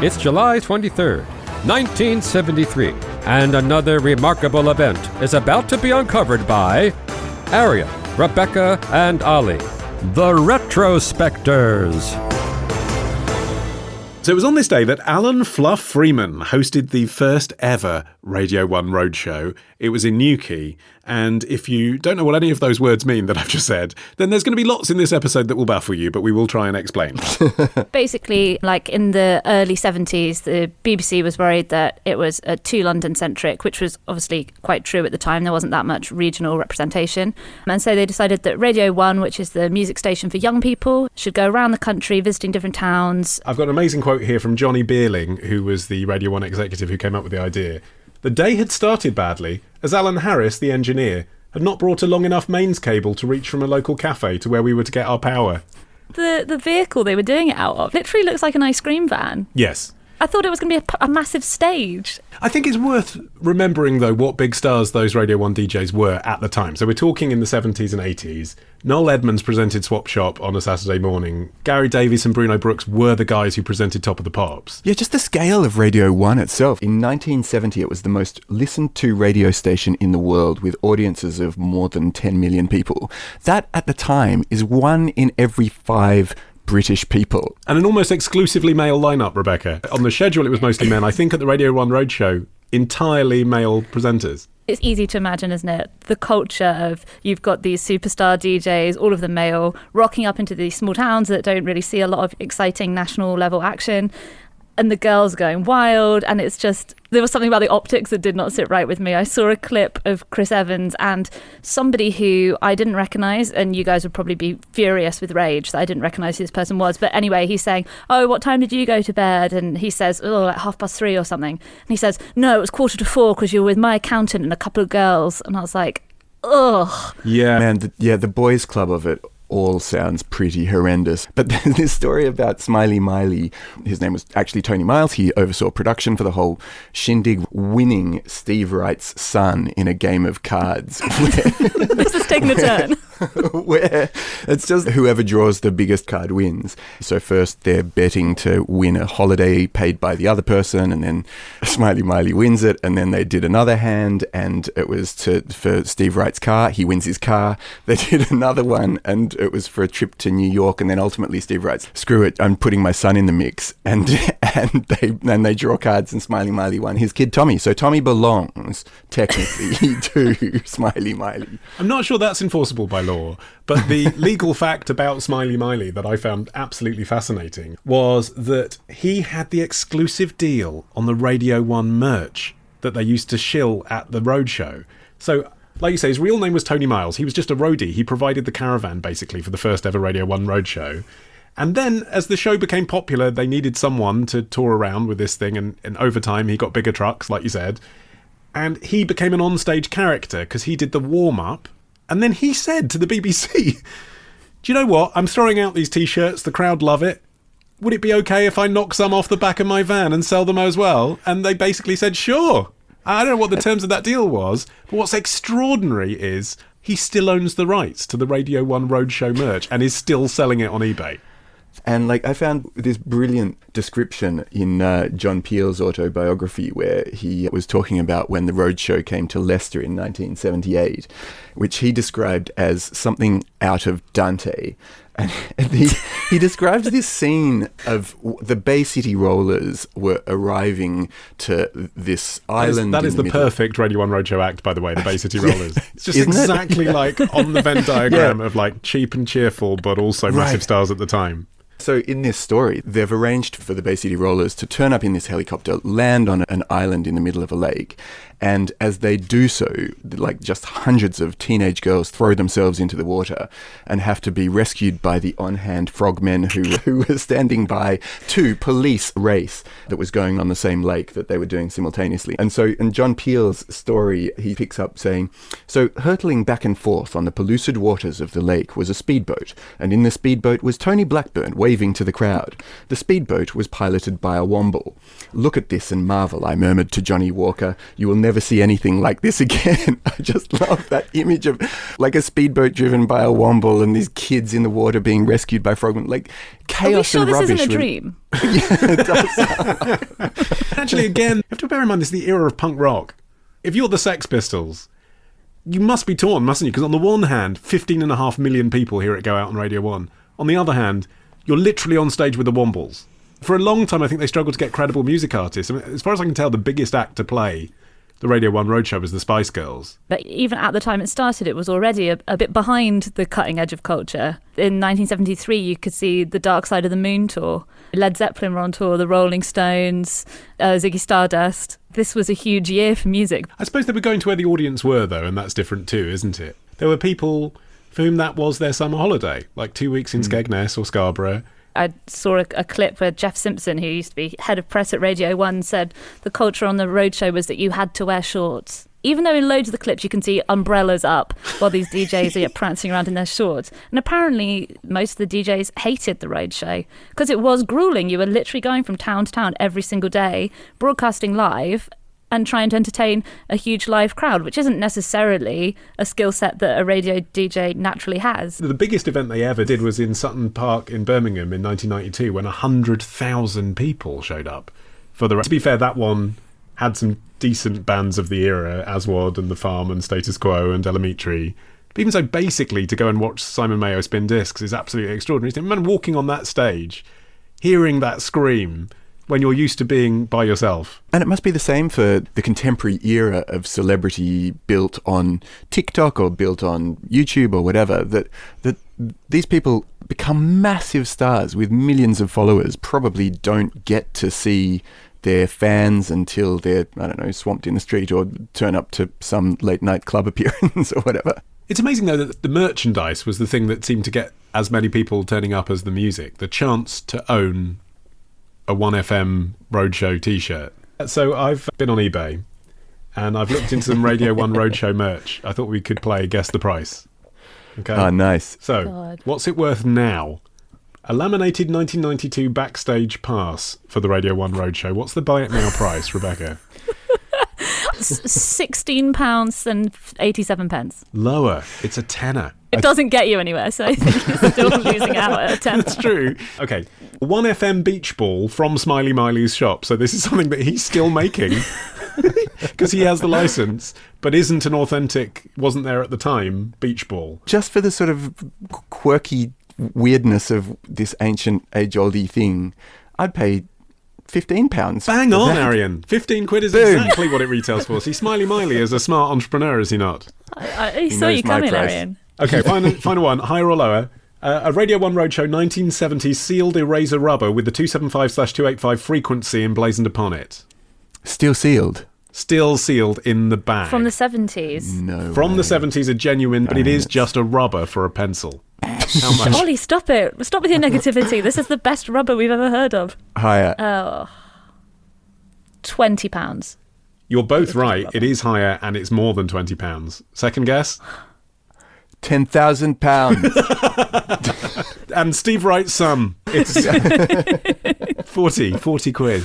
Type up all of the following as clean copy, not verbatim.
It's July 23rd, 1973, and another remarkable event is about to be uncovered by Arion, Rebecca, and Olly, the Retrospectors. So it was on this day that Alan Fluff Freeman hosted the first ever Radio 1 Roadshow. It was in Newquay, and if you don't know what any of those words mean that I've just said, then there's going to be lots in this episode that will baffle you, but we will try and explain. Basically, like in the early 70s, the BBC was worried that it was too London-centric, which was obviously quite true at the time. There wasn't that much regional representation. And so they decided that Radio 1, which is the music station for young people, should go around the country visiting different towns. I've got an amazing quote here from Johnny Beerling, who was the Radio 1 executive who came up with the idea. The day had started badly, as Alan Harris, the engineer, had not brought a long enough mains cable to reach from a local cafe to where we were to get our power. The vehicle they were doing it out of literally looks like an ice cream van. Yes. I thought it was going to be a massive stage. I think it's worth remembering, though, what big stars those Radio 1 DJs were at the time. So we're talking in the 70s and 80s. Noel Edmonds presented Swap Shop on a Saturday morning. Gary Davies and Bruno Brooks were the guys who presented Top of the Pops. Yeah, just the scale of Radio 1 itself. In 1970, it was the most listened to radio station in the world with audiences of more than 10 million people. That, at the time, is 1 in every 5 British people. And an almost exclusively male lineup, Rebecca. On the schedule, it was mostly men. I think at the Radio 1 Roadshow, entirely male presenters. It's easy to imagine, isn't it? The culture of you've got these superstar DJs, all of them male, rocking up into these small towns that don't really see a lot of exciting national level action. And the girls going wild, and it's just, there was something about the optics that did not sit right with me. I saw a clip of Chris Evans and somebody who I didn't recognise, and you guys would probably be furious with rage that I didn't recognise who this person was. But anyway, he's saying, oh, what time did you go to bed? And he says, oh, like 3:30 or something. And he says, no, it was 4:45 because you were with my accountant and a couple of girls. And I was like, ugh. Yeah. Man, the boys' club of it all sounds pretty horrendous. But there's this story about Smiley Miley. His name was actually Tony Miles. He oversaw production for the whole shindig, winning Steve Wright's son in a game of cards. This is taking a turn. Where it's just whoever draws the biggest card wins. So first they're betting to win a holiday paid by the other person, and then Smiley Miley wins it, and then they did another hand, and it was for Steve Wright's car. He wins his car. They did another one, and it was for a trip to New York, and then ultimately Steve Wright's, screw it, I'm putting my son in the mix, and they draw cards, and Smiley Miley won his kid Tommy. So Tommy belongs technically to Smiley Miley. I'm not sure that's enforceable by law, but the legal fact about Smiley Miley that I found absolutely fascinating was that he had the exclusive deal on the Radio 1 merch that they used to shill at the Roadshow. So, like you say, his real name was Tony Miles. He was just a roadie. He provided the caravan, basically, for the first ever Radio 1 Roadshow. And then, as the show became popular, they needed someone to tour around with this thing, and over time he got bigger trucks, like you said. And he became an onstage character because he did the warm-up. And then he said to the BBC, do you know what? I'm throwing out these T-shirts. The crowd love it. Would it be okay if I knock some off the back of my van and sell them as well? And they basically said, sure. I don't know what the terms of that deal was, but what's extraordinary is he still owns the rights to the Radio 1 Roadshow merch and is still selling it on eBay. And I found this brilliant description in John Peel's autobiography where he was talking about when the Roadshow came to Leicester in 1978, which he described as something out of Dante. And he describes this scene of the Bay City Rollers were arriving to this island. That is the perfect Radio 1 Roadshow act, by the way, the Bay City Rollers. It's just exactly like on the Venn diagram of like cheap and cheerful, but also massive stars at the time. So in this story, they've arranged for the Bay City Rollers to turn up in this helicopter, land on an island in the middle of a lake. And as they do so, like just hundreds of teenage girls throw themselves into the water and have to be rescued by the on-hand frogmen who were standing by to police a race that was going on the same lake that they were doing simultaneously. And so in John Peel's story, he picks up saying, so hurtling back and forth on the pellucid waters of the lake was a speedboat, and in the speedboat was Tony Blackburn waving to the crowd. The speedboat was piloted by a Womble. Look at this and marvel, I murmured to Johnny Walker. You will never never see anything like this again. I just love that image of like a speedboat driven by a womble and these kids in the water being rescued by frogmen. Like chaos and rubbish. Are we sure this isn't a dream? Yeah, it does. Actually, again, you have to bear in mind this is the era of punk rock. If you're the Sex Pistols, you must be torn, mustn't you? Because on the one hand, 15.5 million people hear it go out on Radio 1. On the other hand, you're literally on stage with the Wombles. For a long time, I think they struggled to get credible music artists. I mean, as far as I can tell, the biggest act to play the Radio 1 Roadshow was the Spice Girls. But even at the time it started, it was already a bit behind the cutting edge of culture. In 1973, you could see the Dark Side of the Moon tour. Led Zeppelin were on tour, the Rolling Stones, Ziggy Stardust. This was a huge year for music. I suppose they were going to where the audience were, though, and that's different too, isn't it? There were people for whom that was their summer holiday, like 2 weeks in Skegness or Scarborough. I saw a clip where Jeff Simpson, who used to be head of press at Radio 1, said the culture on the roadshow was that you had to wear shorts. Even though in loads of the clips you can see umbrellas up while these DJs are prancing around in their shorts. And apparently most of the DJs hated the roadshow because it was grueling. You were literally going from town to town every single day, broadcasting live and trying to entertain a huge live crowd, which isn't necessarily a skill set that a radio DJ naturally has. The biggest event they ever did was in Sutton Park in Birmingham in 1992 when 100,000 people showed up for the... To be fair, that one had some decent bands of the era, Aswad and The Farm and Status Quo and Elementary. But even so, basically, to go and watch Simon Mayo spin discs is absolutely extraordinary. Man, walking on that stage, hearing that scream when you're used to being by yourself. And it must be the same for the contemporary era of celebrity built on TikTok or built on YouTube or whatever, that these people become massive stars with millions of followers, probably don't get to see their fans until they're, I don't know, swamped in the street or turn up to some late night club appearance or whatever. It's amazing, though, that the merchandise was the thing that seemed to get as many people turning up as the music. The chance to own a 1FM Roadshow t-shirt. So I've been on eBay and I've looked into some Radio 1 Roadshow merch. I thought we could play Guess the Price. Okay. Ah, nice. So, God. What's it worth now? A laminated 1992 backstage pass for the Radio 1 Roadshow. What's the buy it now price, Rebecca? £16 and 87 pence. Lower. It's a tenner. It doesn't get you anywhere, so I think you're still losing out at a 10. That's true. Okay. 1FM beach ball from Smiley Miley's shop. So this is something that he's still making because he has the license, but isn't an authentic, wasn't there at the time, beach ball. Just for the sort of quirky weirdness of this ancient age-oldie thing, I'd pay £15. Bang on, Arion. 15 quid is exactly what it retails for. See, Smiley Miley is a smart entrepreneur, is he not? I saw you coming, Arion. Okay, final one. Higher or lower? A Radio 1 Roadshow 1970 sealed eraser rubber with the 275/285 frequency emblazoned upon it. Still sealed? Still sealed in the bag. From the 70s. No From way. the 70s, a genuine, but it is just a rubber for a pencil. How much? Olly, stop it. Stop with your negativity. This is the best rubber we've ever heard of. Higher. £20. You're both right. It is higher and it's more than £20. Second guess? £10,000. And Steve Wright's sum. It's 40 quid.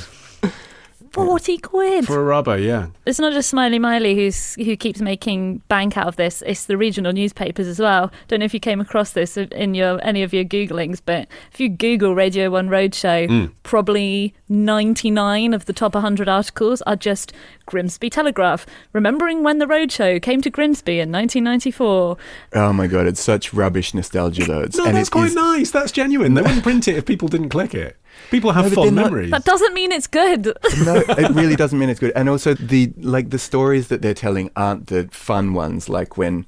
40 quid. For a rubber, yeah. It's not just Smiley Miley who keeps making bank out of this. It's the regional newspapers as well. Don't know if you came across this in any of your Googlings, but if you Google Radio 1 Roadshow, probably 99 of the top 100 articles are just Grimsby Telegraph, remembering when the Roadshow came to Grimsby in 1994. Oh my God, it's such rubbish nostalgia though. No, that's quite nice. That's genuine. They wouldn't print it if people didn't click it. People have fond memories. That doesn't mean it's good. No, it really doesn't mean it's good. And also the stories that they're telling aren't the fun ones, like when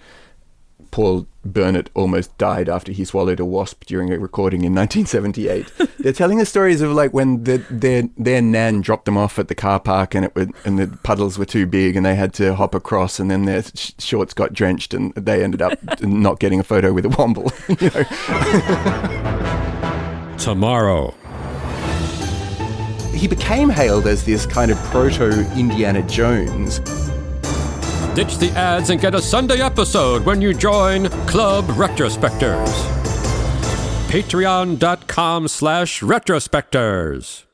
Paul Burnett almost died after he swallowed a wasp during a recording in 1978. They're telling the stories of like when their nan dropped them off at the car park and the puddles were too big and they had to hop across, and then their shorts got drenched and they ended up not getting a photo with a womble. You know? Tomorrow. He became hailed as this kind of proto-Indiana Jones. Ditch the ads and get a Sunday episode when you join Club Retrospectors. Patreon.com/Retrospectors.